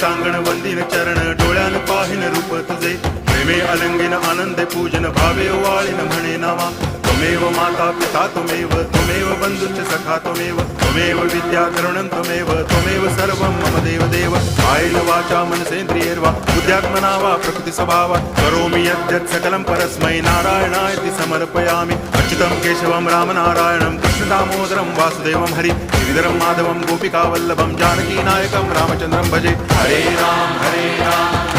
टांगण वंदिन चरण डोळ्यान पाहिन रूप तुझे प्रेमे अलंगिन आनंदे पूजन भावे वाळीन म्हणे नावा त्वमेव माता पिता त्वमेव बंधुश्च सखा त्वमेव विद्या करुणं त्वमेव सर्वं मम देव कायेन वाचा मनसेन्द्रियैर्वा बुद्ध्यात्मना वा प्रकृति स्वभावात् करोमि यद्यत् सकलं परस्मै नारायणायति समर्पयामि अच्युतं केशवं रामनारायणं कृष्णदामोदरं वासुदेवं हरि गिरिधरं माधवं गोपिकावल्लभं जानकीनायकं रामचन्द्रं भजे हरे राम